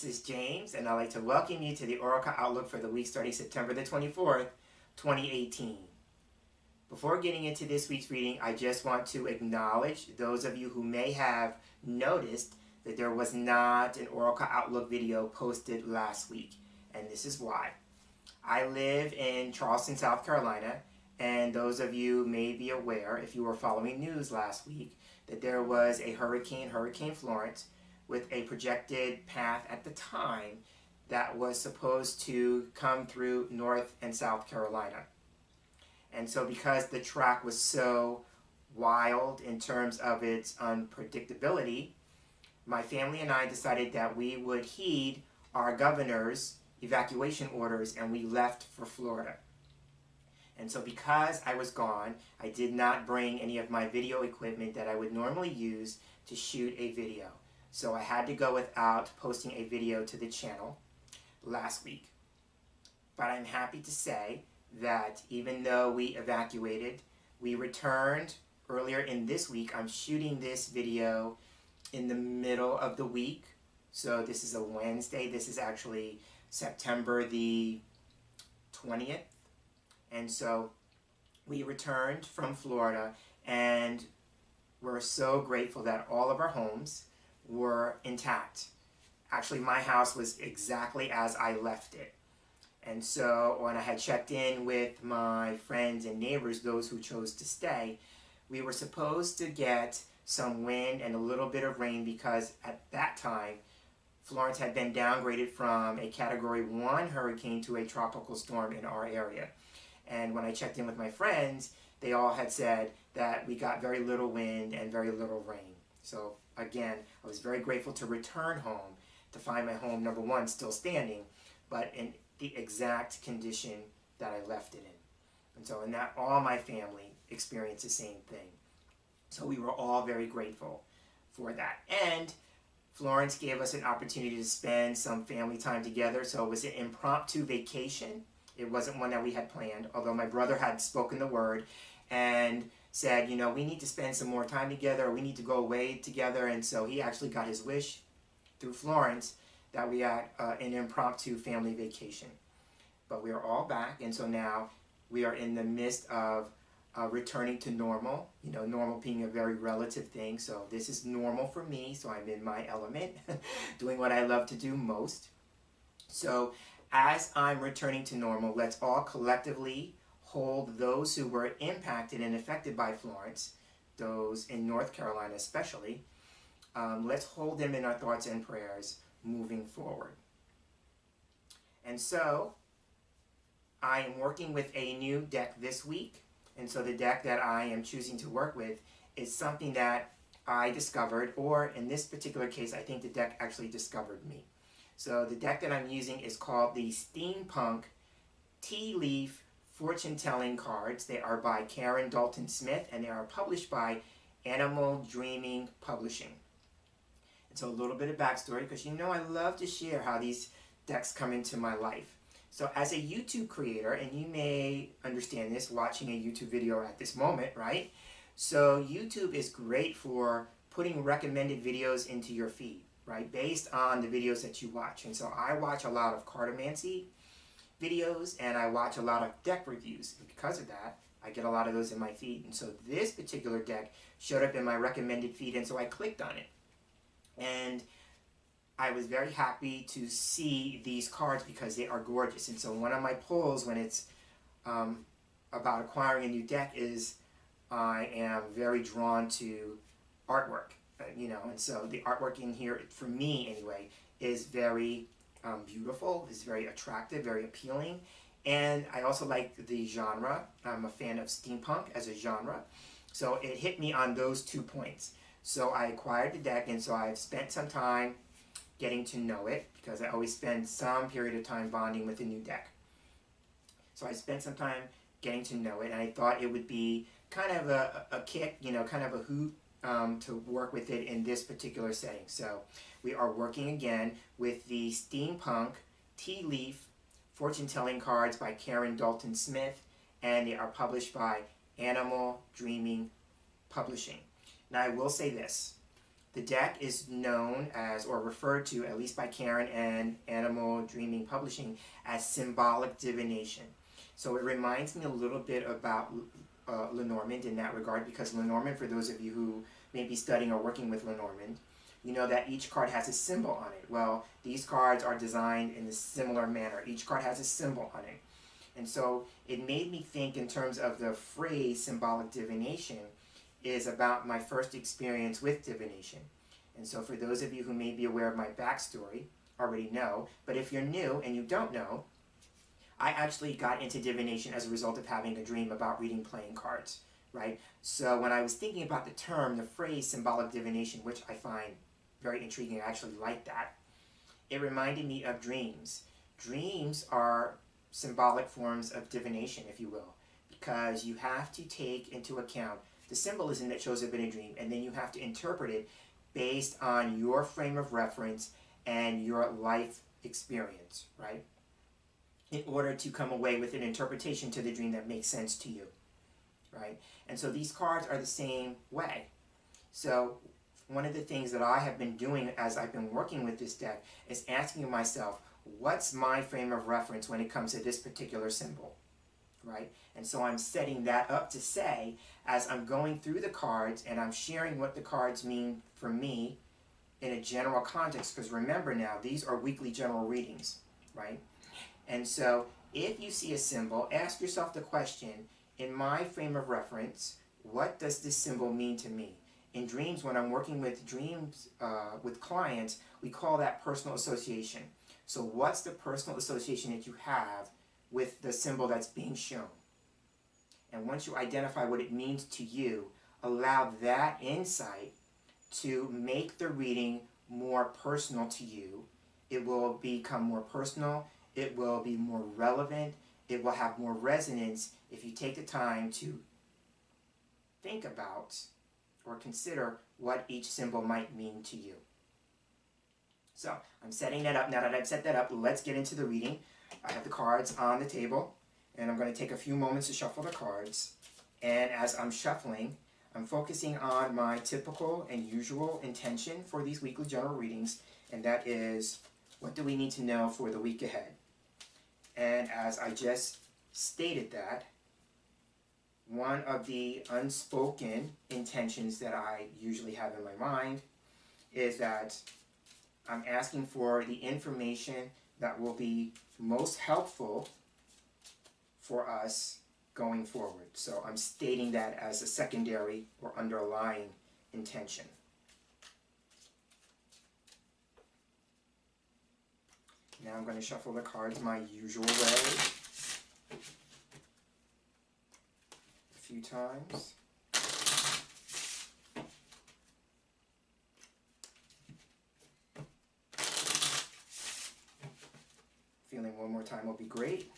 this is James, and I'd like to welcome you to the Oracle Outlook for the week starting September the 24th, 2018. Before getting into this week's reading, I just want to acknowledge those of you who may have noticed that there was not an Oracle Outlook video posted last week, and this is why. I live in Charleston, South Carolina, and those of you may be aware, if you were following news last week, that there was a Hurricane Florence, with a projected path at the time that was supposed to come through North and South Carolina. And so because the track was so wild in terms of its unpredictability, my family and I decided that we would heed our governor's evacuation orders, and we left for Florida. And so because I was gone, I did not bring any of my video equipment that I would normally use to shoot a video. So I had to go without posting a video to the channel last week. But I'm happy to say that even though we evacuated, we returned earlier in this week. I'm shooting this video in the middle of the week. So this is a Wednesday. This is actually September the 20th. And so we returned from Florida, and we're so grateful that all of our homes were intact. Actually, my house was exactly as I left it. And so when I had checked in with my friends and neighbors, those who chose to stay, we were supposed to get some wind and a little bit of rain because at that time, Florence had been downgraded from a Category 1 hurricane to a tropical storm in our area. And when I checked in with my friends, they all had said that we got very little wind and very little rain. So again, I was very grateful to return home, to find my home, number one, still standing, but in the exact condition that I left it in. And so in that, all my family experienced the same thing. So we were all very grateful for that. And Florence gave us an opportunity to spend some family time together. So it was an impromptu vacation. It wasn't one that we had planned, although my brother had spoken the word and said, you know, we need to spend some more time together, we need to go away together. And so he actually got his wish through Florence that we had an impromptu family vacation. But we are all back, and so now we are in the midst of returning to normal. You know, normal being a very relative thing, so this is normal for me, so I'm in my element, doing what I love to do most. So as I'm returning to normal, let's all collectively hold those who were impacted and affected by Florence, those in North Carolina especially. Let's hold them in our thoughts and prayers moving forward. And so I am working with a new deck this week, and so the deck that I am choosing to work with is something that I discovered, or in this particular case, I think the deck actually discovered me. So the deck that I'm using is called the sTEAMpunk Tea Leaf Fortune Telling Cards. They are by Karin Dalton-Smith, and they are published by Animal Dreaming Publishing. And so a little bit of backstory, because you know I love to share how these decks come into my life. So as a YouTube creator, and you may understand this watching a YouTube video at this moment, right? So YouTube is great for putting recommended videos into your feed, right? Based on the videos that you watch. And so I watch a lot of cartomancy videos, and I watch a lot of deck reviews. And because of that, I get a lot of those in my feed. And so this particular deck showed up in my recommended feed, and so I clicked on it. And I was very happy to see these cards because they are gorgeous. And so one of my pulls when it's about acquiring a new deck is I am very drawn to artwork, you know, and so the artwork in here, for me anyway, is very beautiful, is very attractive, very appealing. And I also like the genre. I'm a fan of steampunk as a genre. So it hit me on those 2 points. So I acquired the deck, and so I've spent some time getting to know it, because I always spend some period of time bonding with a new deck. So I spent some time getting to know it, and I thought it would be kind of a kick, you know, kind of a hoot to work with it in this particular setting. So we are working again with the sTEAMpunk Tea Leaf Fortune Telling Cards by Karin Dalton-Smith, and they are published by Animal Dreaming Publishing. Now I will say this, The deck is known as, or referred to, at least by Karin and Animal Dreaming Publishing, as symbolic divination. So it reminds me a little bit about Lenormand in that regard, because Lenormand, for those of you who may be studying or working with Lenormand, you know that each card has a symbol on it. Well, these cards are designed in a similar manner. Each card has a symbol on it. And so it made me think in terms of the phrase symbolic divination is about my first experience with divination. And so for those of you who may be aware of my backstory, already know, but if you're new and you don't know, I actually got into divination as a result of having a dream about reading playing cards, right? So when I was thinking about the term, the phrase symbolic divination, which I find very intriguing, I actually like that, it reminded me of dreams. Dreams are symbolic forms of divination, if you will, because you have to take into account the symbolism that shows up in a dream, and then you have to interpret it based on your frame of reference and your life experience, right? In order to come away with an interpretation to the dream that makes sense to you, right? And so these cards are the same way. So one of the things that I have been doing as I've been working with this deck is asking myself, what's my frame of reference when it comes to this particular symbol, right? And so I'm setting that up to say, as I'm going through the cards and I'm sharing what the cards mean for me in a general context, because remember now, these are weekly general readings, right? And so if you see a symbol, ask yourself the question, in my frame of reference, what does this symbol mean to me? In dreams, when I'm working with dreams with clients, we call that personal association. So what's the personal association that you have with the symbol that's being shown? And once you identify what it means to you, allow that insight to make the reading more personal to you. It will become more personal, it will be more relevant, it will have more resonance if you take the time to think about or consider what each symbol might mean to you. So I'm setting that up. Now that I've set that up, let's get into the reading. I have the cards on the table, and I'm going to take a few moments to shuffle the cards. And as I'm shuffling, I'm focusing on my typical and usual intention for these weekly general readings, and that is, what do we need to know for the week ahead? And as I just stated that, one of the unspoken intentions that I usually have in my mind is that I'm asking for the information that will be most helpful for us going forward. So I'm stating that as a secondary or underlying intention. Now I'm going to shuffle the cards my usual way a few times. Feeling one more time will be great.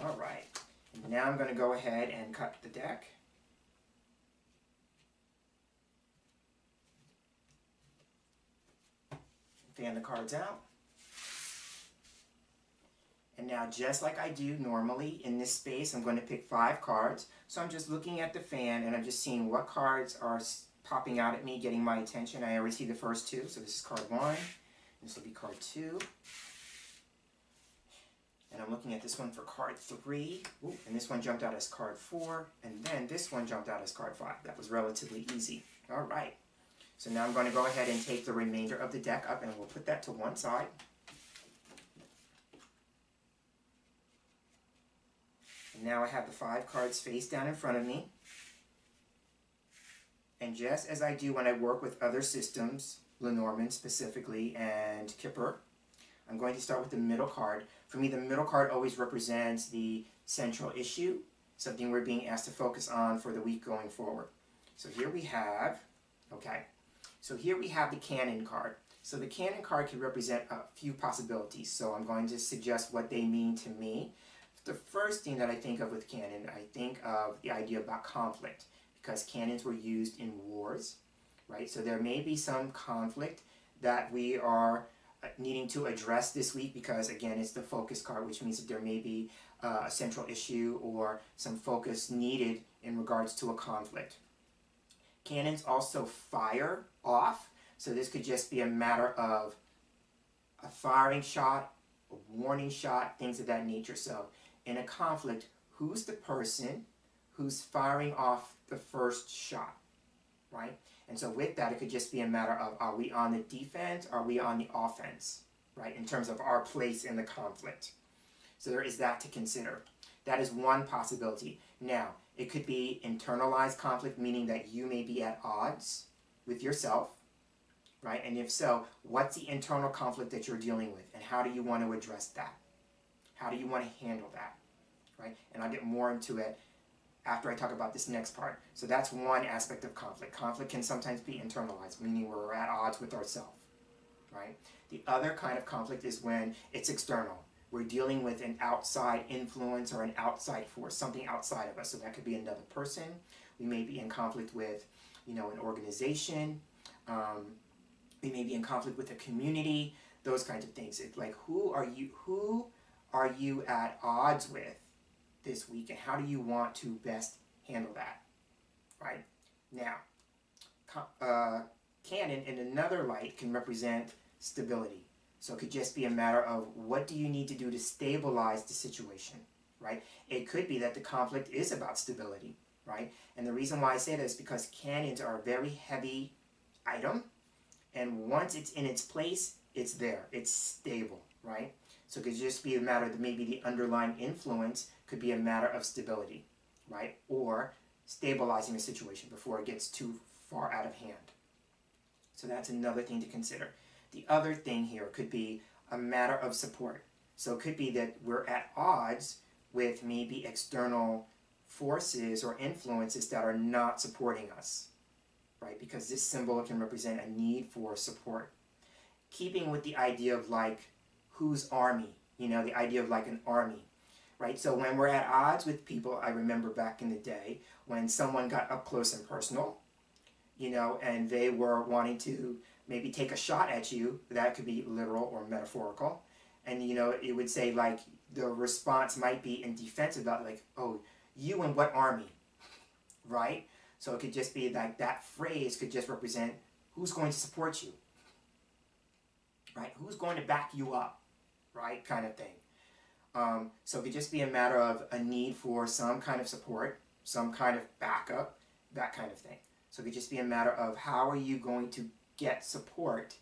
All right. And now I'm going to go ahead and cut the deck. Fan the cards out. And now, just like I do normally in this space, I'm going to pick 5 cards. So I'm just looking at the fan and I'm just seeing what cards are popping out at me, getting my attention. I already see the first 2. So this is card 1. This will be card 2. And I'm looking at this one for card 3. Ooh, and this one jumped out as card 4. And then this one jumped out as card 5. That was relatively easy. All right. So now I'm going to go ahead and take the remainder of the deck up, and we'll put that to one side. And now I have the 5 cards face down in front of me. And just as I do when I work with other systems, Lenormand specifically, and Kipper, I'm going to start with the middle card. For me, the middle card always represents the central issue, something we're being asked to focus on for the week going forward. So here we have, so here we have the Canon card. So the Canon card can represent a few possibilities. So I'm going to suggest what they mean to me. The first thing that I think of with Canon, I think of the idea about conflict, because cannons were used in wars, right? So there may be some conflict that we are needing to address this week, because again, it's the focus card, which means that there may be a central issue or some focus needed in regards to a conflict. Cannons also fire off, so this could just be a matter of a firing shot, a warning shot, things of that nature. So in a conflict, who's the person who's firing off the first shot, right? And so with that, it could just be a matter of, are we on the defense, are we on the offense, right, in terms of our place in the conflict. So there is that to consider. That is one possibility. Now, it could be internalized conflict, meaning that you may be at odds with yourself, right? And if so, what's the internal conflict that you're dealing with, and how do you want to address that? How do you want to handle that, right? And I'll get more into it after I talk about this next part. So that's one aspect of conflict. Conflict can sometimes be internalized, meaning we're at odds with ourselves, right? The other kind of conflict is when it's external. We're dealing with an outside influence or an outside force, something outside of us. So that could be another person. We may be in conflict with, an organization. We may be in conflict with a community. Those kinds of things. It's like, who are you at odds with this week, and how do you want to best handle that, right? Now, cannon in another light can represent stability. So it could just be a matter of, what do you need to do to stabilize the situation, right? It could be that the conflict is about stability, right? And the reason why I say that is because cannons are a very heavy item, and once it's in its place, it's there, it's stable, right? So it could just be a matter that maybe the underlying influence could be a matter of stability, right? Or stabilizing a situation before it gets too far out of hand. So that's another thing to consider. The other thing here could be a matter of support. So it could be that we're at odds with maybe external forces or influences that are not supporting us, right? Because this symbol can represent a need for support. Keeping with the idea of like, whose army? The idea of like an army, right? So when we're at odds with people, I remember back in the day when someone got up close and personal, and they were wanting to maybe take a shot at you. That could be literal or metaphorical. And, it would say like, the response might be in defense about like, oh, you and what army, right? So it could just be like, that phrase could just represent who's going to support you, right? Who's going to back you up, right? Kind of thing. So it could just be a matter of a need for some kind of support, some kind of backup, that kind of thing. So it could just be a matter of, how are you going to get support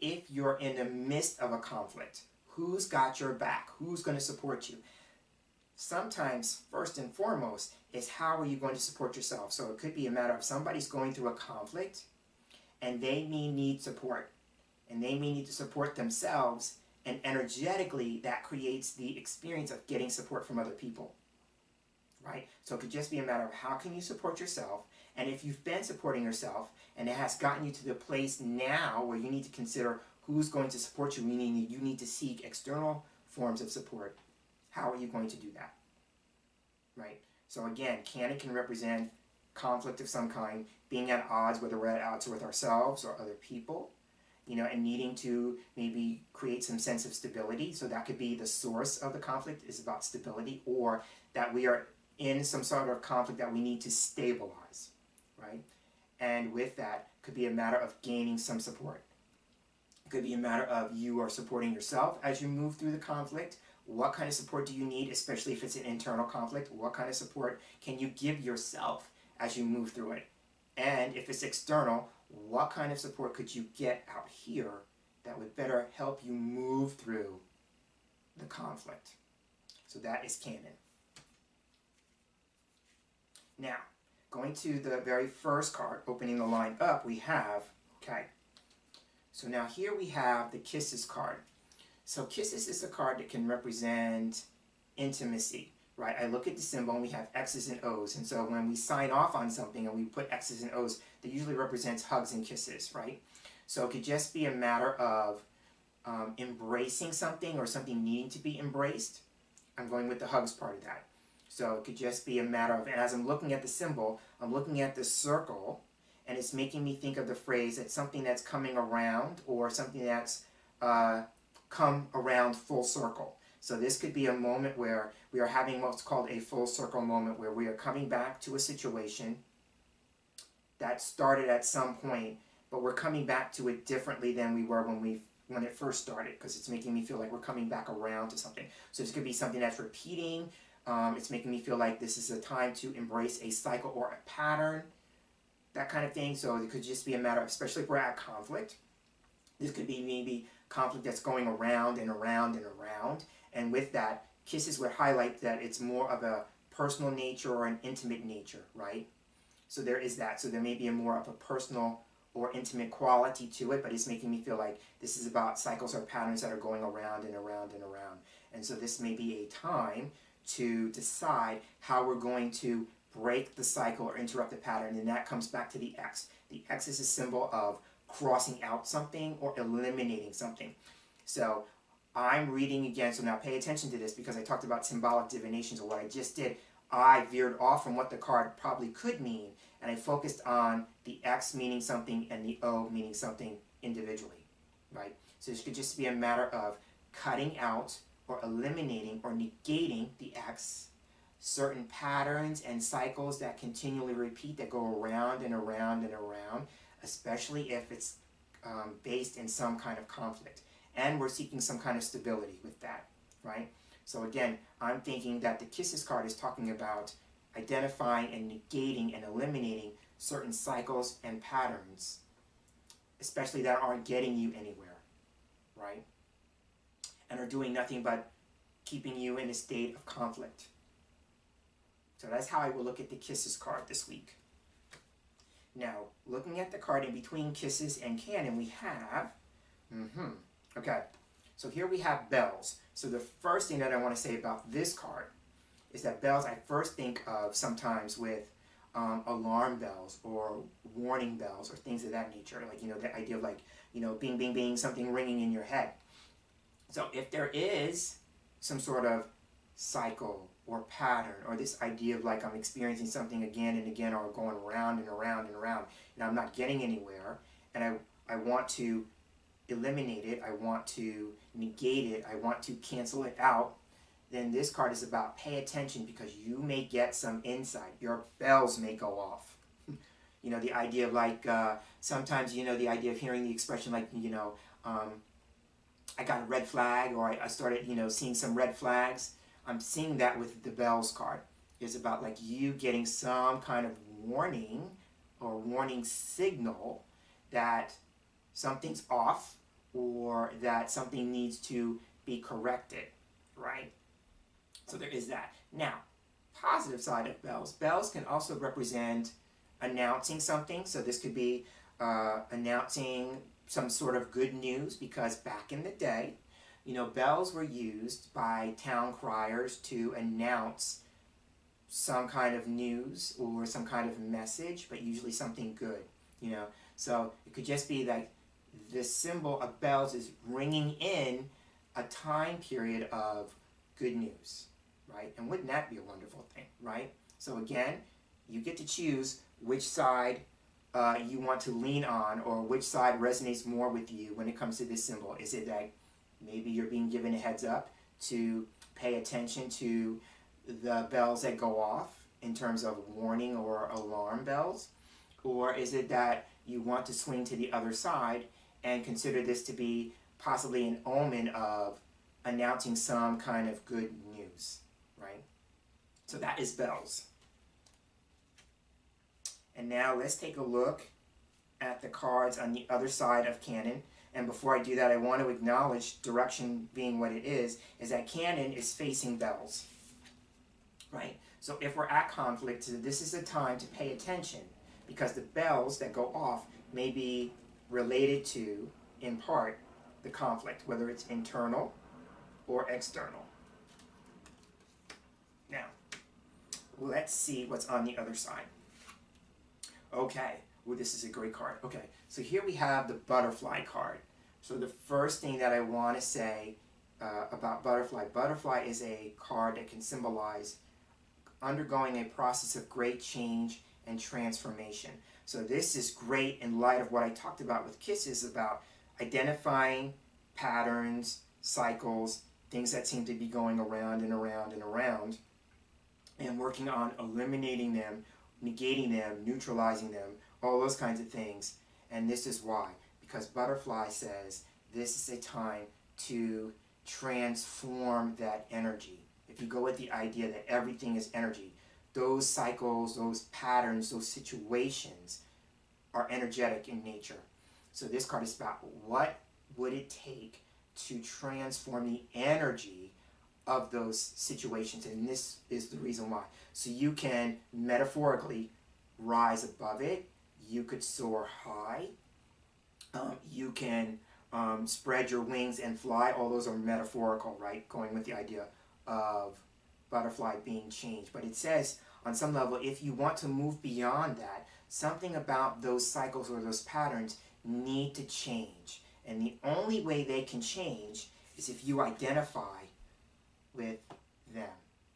if you're in the midst of a conflict? Who's got your back? Who's going to support you? Sometimes, first and foremost, is how are you going to support yourself? So it could be a matter of somebody's going through a conflict and they may need support. And they may need to support themselves, and energetically that creates the experience of getting support from other people, right? So it could just be a matter of, how can you support yourself? And if you've been supporting yourself and it has gotten you to the place now where you need to consider who's going to support you, meaning you need to seek external forms of support, how are you going to do that, right? So again, cannon can represent conflict of some kind, being at odds, whether we're at odds with ourselves or other people, and needing to maybe create some sense of stability. So that could be the source of the conflict, is about stability, or that we are in some sort of conflict that we need to stabilize, right? And with that, could be a matter of gaining some support. It could be a matter of, you are supporting yourself as you move through the conflict. What kind of support do you need, especially if it's an internal conflict? What kind of support can you give yourself as you move through it? And if it's external, what kind of support could you get out here that would better help you move through the conflict? So that is cannon. Now, going to the very first card, opening the line up, we have, okay, so now here we have the Kisses card. So Kisses is a card that can represent intimacy, right? I look at the symbol and we have X's and O's, and so when we sign off on something and we put X's and O's, that usually represents hugs and kisses, right? So it could just be a matter of embracing something or something needing to be embraced. I'm going with the hugs part of that. So it could just be a matter of, and as I'm looking at the symbol, I'm looking at the circle, and it's making me think of the phrase, it's something that's coming around, or something that's come around full circle. So this could be a moment where we are having what's called a full circle moment, where we are coming back to a situation that started at some point, but we're coming back to it differently than we were when it first started, because it's making me feel like we're coming back around to something. So this could be something that's repeating. It's making me feel like this is a time to embrace a cycle or a pattern, that kind of thing. So it could just be a matter of, especially if we're at conflict, this could be maybe conflict that's going around and around and around. And with that, kisses would highlight that it's more of a personal nature or an intimate nature, right? So there is that. So there may be a more of a personal or intimate quality to it, but it's making me feel like this is about cycles or patterns that are going around and around and around. And so this may be a time to decide how we're going to break the cycle or interrupt the pattern, and that comes back to the X. The X is a symbol of crossing out something or eliminating something. So I'm reading again, so now pay attention to this, because I talked about symbolic divination. So what I just did, I veered off from what the card probably could mean, and I focused on the X meaning something and the O meaning something individually, right? So this could just be a matter of cutting out or eliminating or negating the X, certain patterns and cycles that continually repeat, that go around and around and around, especially if it's based in some kind of conflict. And we're seeking some kind of stability with that, right? So again, I'm thinking that the Kisses card is talking about identifying and negating and eliminating certain cycles and patterns, especially that aren't getting you anywhere, right? And are doing nothing but keeping you in a state of conflict. So that's how I will look at the Kisses card this week. Now, looking at the card in between Kisses and Canon, we have, okay, so here we have bells. So the first thing that I want to say about this card is that bells I first think of sometimes with alarm bells or warning bells or things of that nature. Like, you know, the idea of like, you know, bing, bing, bing, something ringing in your head. So if there is some sort of cycle or pattern, or this idea of like I'm experiencing something again and again, or going around and around and around, and I'm not getting anywhere, and I want to eliminate it, I want to negate it, I want to cancel it out, then this card is about pay attention, because you may get some insight. Your bells may go off. You know, the idea of like, sometimes, you know, the idea of hearing the expression like, you know, I got a red flag, or I started, you know, seeing some red flags. I'm seeing that with the bells card. It's about like you getting some kind of warning or warning signal that something's off, or that something needs to be corrected, right? So there is that. Now, positive side of bells. Bells can also represent announcing something. So this could be announcing some sort of good news, because back in the day, you know, bells were used by town criers to announce some kind of news or some kind of message, but usually something good, you know. So it could just be like the symbol of bells is ringing in a time period of good news, right? And wouldn't that be a wonderful thing, right? So again, you get to choose which side you want to lean on, or which side resonates more with you when it comes to this symbol. Is it that maybe you're being given a heads up to pay attention to the bells that go off in terms of warning or alarm bells? Or is it that you want to swing to the other side and consider this to be possibly an omen of announcing some kind of good news, right? So that is bells. And now let's take a look at the cards on the other side of Canon. And before I do that, I want to acknowledge direction being what it is that Canon is facing bells, right? So if we're at conflict, this is a time to pay attention, because the bells that go off may be related to, in part, the conflict, whether it's internal or external. Now, let's see what's on the other side. Okay, well, this is a great card. Okay, so here we have the butterfly card. So the first thing that I want to say about butterfly is a card that can symbolize undergoing a process of great change and transformation. So this is great in light of what I talked about with Kisses, about identifying patterns, cycles, things that seem to be going around and around and around, and working on eliminating them, negating them, neutralizing them, all those kinds of things. And this is why. Because butterfly says this is a time to transform that energy. If you go with the idea that everything is energy, those cycles, those patterns, those situations are energetic in nature. So this card is about what would it take to transform the energy of those situations, and this is the reason why. So you can metaphorically rise above it, you could soar high, you can spread your wings and fly. All those are metaphorical, right? Going with the idea of butterfly being changed. But it says on some level, if you want to move beyond that, something about those cycles or those patterns need to change. And the only way they can change is if you identify with them.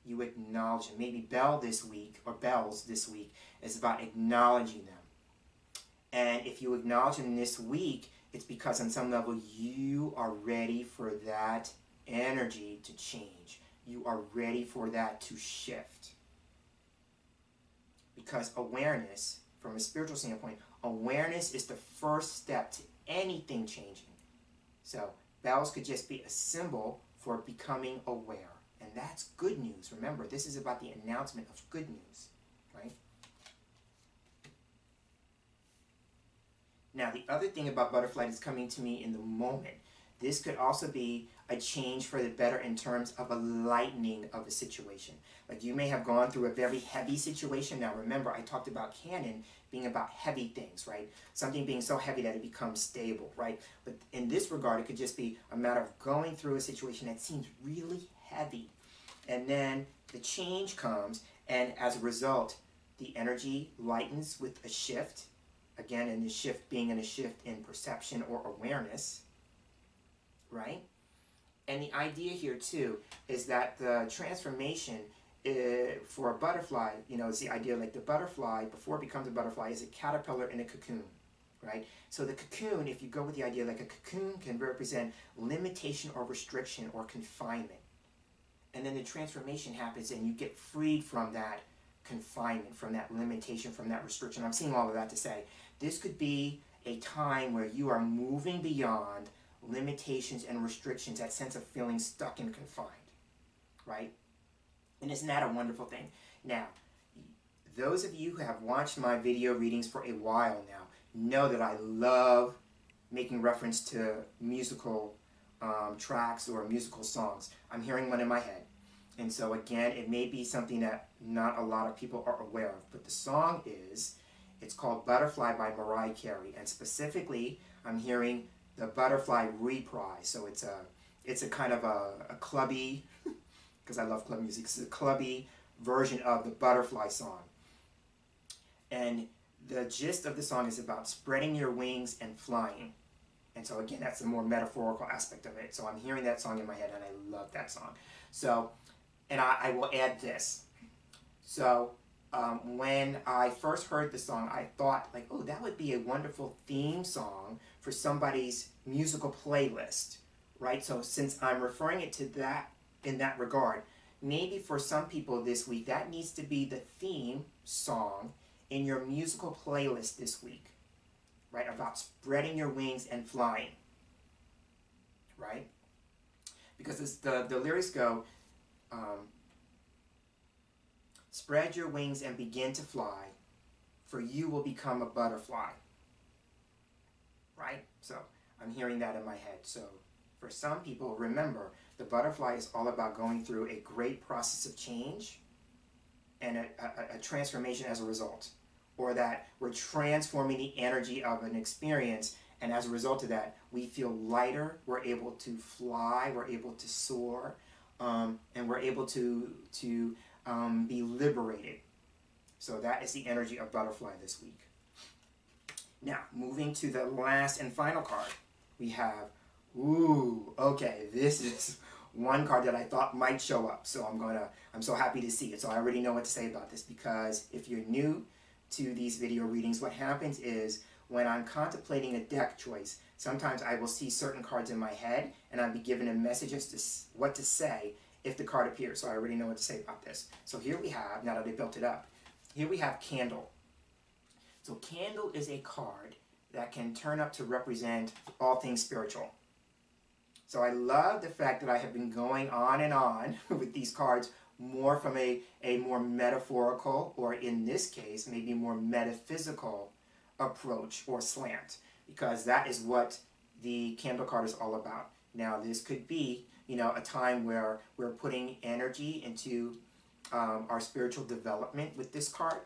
You acknowledge them. Maybe bells this week is about acknowledging them. And if you acknowledge them this week, it's because on some level you are ready for that energy to change. You are ready for that to shift. Because awareness, from a spiritual standpoint, awareness is the first step to anything changing. So bells could just be a symbol for becoming aware. And that's good news. Remember, this is about the announcement of good news, right? Now, the other thing about butterfly that's coming to me in the moment, this could also be a change for the better in terms of a lightening of a situation. Like you may have gone through a very heavy situation. Now, remember, I talked about canon being about heavy things, right? Something being so heavy that it becomes stable, right? But in this regard, it could just be a matter of going through a situation that seems really heavy. And then the change comes, and as a result, the energy lightens with a shift. Again, and the shift being in a shift in perception or awareness, right? And the idea here, too, is that the transformation for a butterfly, you know, it's the idea like the butterfly, before it becomes a butterfly, is a caterpillar in a cocoon, right? So the cocoon, if you go with the idea like a cocoon can represent limitation or restriction or confinement. And then the transformation happens and you get freed from that confinement, from that limitation, from that restriction. I'm seeing all of that to say, this could be a time where you are moving beyond limitations and restrictions, that sense of feeling stuck and confined, right? And isn't that a wonderful thing? Now, those of you who have watched my video readings for a while now know that I love making reference to musical tracks or musical songs. I'm hearing one in my head. And so again, it may be something that not a lot of people are aware of, but the song it's called Butterfly by Mariah Carey. And specifically, I'm hearing the Butterfly reprise. So it's a kind of a clubby, because I love club music, it's a clubby version of the Butterfly song. And the gist of the song is about spreading your wings and flying. And so again, that's the more metaphorical aspect of it. So I'm hearing that song in my head and I love that song. So, and I will add this. So when I first heard the song, I thought like, oh, that would be a wonderful theme song for somebody's musical playlist, right? So since I'm referring it to that in that regard, maybe for some people this week, that needs to be the theme song in your musical playlist this week, right? About spreading your wings and flying, right? Because the lyrics go, spread your wings and begin to fly, for you will become a butterfly, right? So I'm hearing that in my head. So for some people, remember, the butterfly is all about going through a great process of change and a transformation as a result. Or that we're transforming the energy of an experience, and as a result of that, we feel lighter, we're able to fly, we're able to soar, and we're able to be liberated. So that is the energy of butterfly this week. Now, moving to the last and final card, we have, ooh, okay, this is one card that I thought might show up. So I'm so happy to see it. So I already know what to say about this, because if you're new to these video readings, what happens is when I'm contemplating a deck choice, sometimes I will see certain cards in my head and I'll be given a message as to what to say if the card appears. So I already know what to say about this. So here we have, now that I built it up, here we have Candle. So candle is a card that can turn up to represent all things spiritual. So I love the fact that I have been going on and on with these cards more from a more metaphorical, or in this case, maybe more metaphysical approach or slant, because that is what the candle card is all about. Now, this could be, a time where we're putting energy into our spiritual development with this card,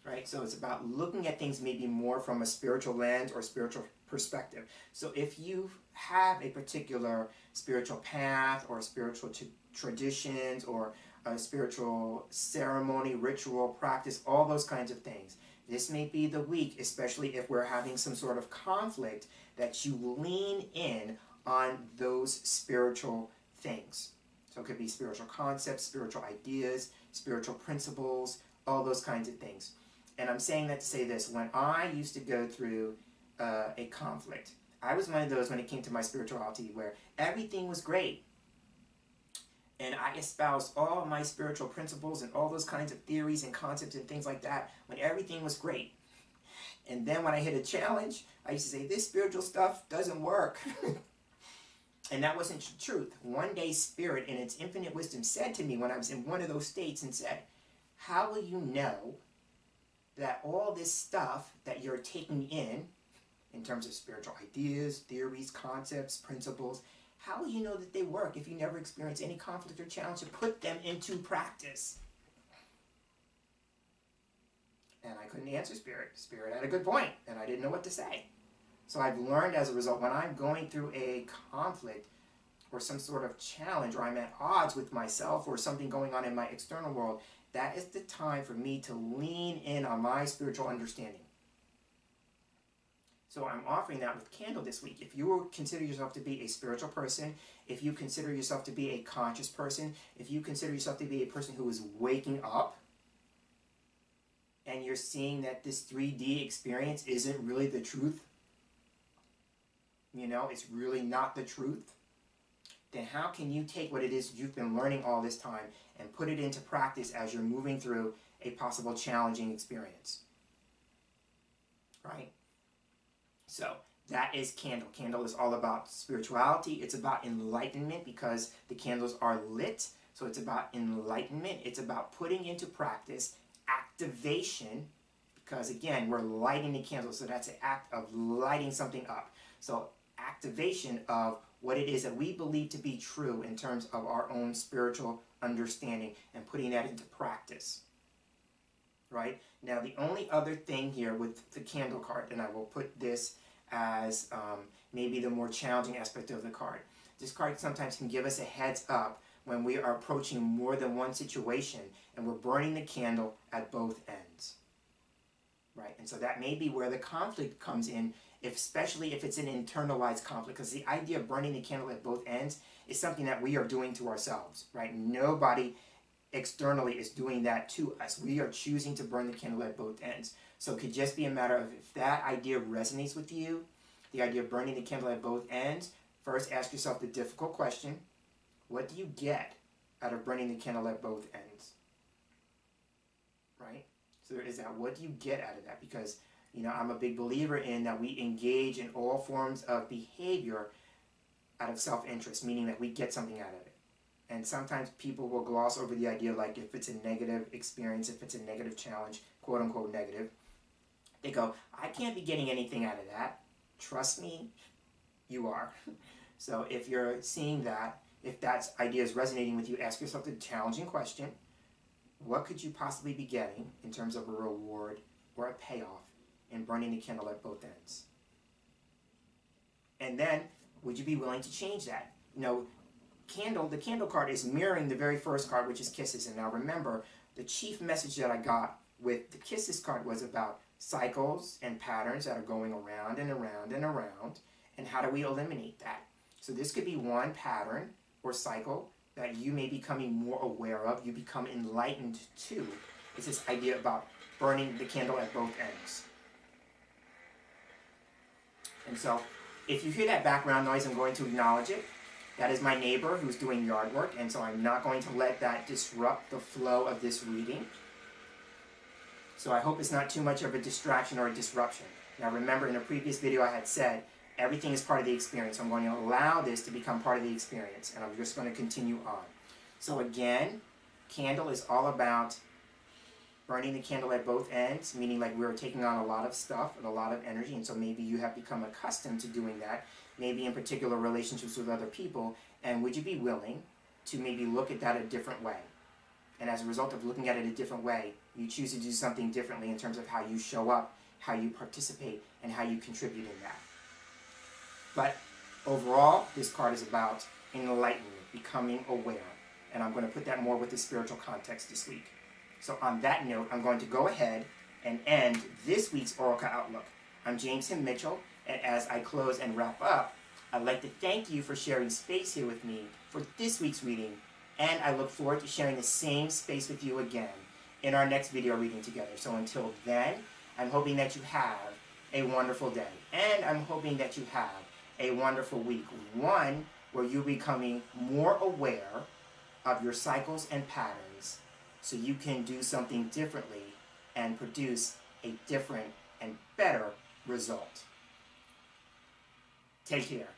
right? So it's about looking at things maybe more from a spiritual lens or spiritual perspective. So if you have a particular spiritual path or spiritual traditions or a spiritual ceremony, ritual, practice, all those kinds of things, this may be the week, especially if we're having some sort of conflict, that you lean in on those spiritual things. So it could be spiritual concepts, spiritual ideas, spiritual principles, all those kinds of things. And I'm saying that to say this: when I used to go through a conflict, I was one of those when it came to my spirituality where everything was great. And I espoused all my spiritual principles and all those kinds of theories and concepts and things like that when everything was great. And then when I hit a challenge, I used to say, this spiritual stuff doesn't work. And that wasn't the truth. One day, Spirit, in its infinite wisdom, said to me when I was in one of those states and said, how will you know that all this stuff that you're taking in terms of spiritual ideas, theories, concepts, principles, how will you know that they work if you never experience any conflict or challenge to put them into practice? And I couldn't answer Spirit. Spirit had a good point, and I didn't know what to say. So I've learned as a result, when I'm going through a conflict or some sort of challenge, or I'm at odds with myself or something going on in my external world, that is the time for me to lean in on my spiritual understanding. So I'm offering that with candle this week. If you consider yourself to be a spiritual person, if you consider yourself to be a conscious person, if you consider yourself to be a person who is waking up, and you're seeing that this 3D experience isn't really the truth, it's really not the truth, then how can you take what it is you've been learning all this time and put it into practice as you're moving through a possible challenging experience? Right? So that is candle. Candle is all about spirituality. It's about enlightenment because the candles are lit. So it's about enlightenment. It's about putting into practice activation, because again, we're lighting the candle. So that's an act of lighting something up. So activation of what it is that we believe to be true in terms of our own spiritual understanding and putting that into practice. Right? Now, the only other thing here with the candle card, and I will put this as maybe the more challenging aspect of the card. This card sometimes can give us a heads up when we are approaching more than one situation and we're burning the candle at both ends. Right? And so that may be where the conflict comes in, especially if it's an internalized conflict, because the idea of burning the candle at both ends is something that we are doing to ourselves. Right? Nobody externally is doing that to us. We are choosing to burn the candle at both ends. So it could just be a matter of, if that idea resonates with you, the idea of burning the candle at both ends, first ask yourself the difficult question: what do you get out of burning the candle at both ends? Right? So there is that. What do you get out of that? Because, I'm a big believer in that we engage in all forms of behavior out of self-interest, meaning that we get something out of it. And sometimes people will gloss over the idea, like if it's a negative experience, if it's a negative challenge, quote unquote negative, they go, I can't be getting anything out of that. Trust me, you are. So if you're seeing that, if that idea is resonating with you, ask yourself the challenging question: what could you possibly be getting in terms of a reward or a payoff in burning the candle at both ends? And then, would you be willing to change that? The candle card is mirroring the very first card, which is kisses. And now remember, the chief message that I got with the kisses card was about cycles and patterns that are going around and around and around, and how do we eliminate that? So this could be one pattern or cycle that you may be becoming more aware of, you become enlightened to. It's this idea about burning the candle at both ends. And so, if you hear that background noise, I'm going to acknowledge it. That is my neighbor who's doing yard work, and so I'm not going to let that disrupt the flow of this reading. So I hope it's not too much of a distraction or a disruption. Now remember, in a previous video I had said, everything is part of the experience. I'm going to allow this to become part of the experience, and I'm just going to continue on. So again, candle is all about burning the candle at both ends, meaning like we're taking on a lot of stuff and a lot of energy, and so maybe you have become accustomed to doing that, maybe in particular relationships with other people, and would you be willing to maybe look at that a different way? And as a result of looking at it a different way, you choose to do something differently in terms of how you show up, how you participate, and how you contribute in that. But overall, this card is about enlightenment, becoming aware. And I'm going to put that more with the spiritual context this week. So on that note, I'm going to go ahead and end this week's Oracle Outlook. I'm James Himm Mitchell, and as I close and wrap up, I'd like to thank you for sharing space here with me for this week's reading, and I look forward to sharing the same space with you again in our next video reading together. So until then, I'm hoping that you have a wonderful day, and I'm hoping that you have a wonderful week, one where you're becoming more aware of your cycles and patterns so you can do something differently and produce a different and better result. Take care.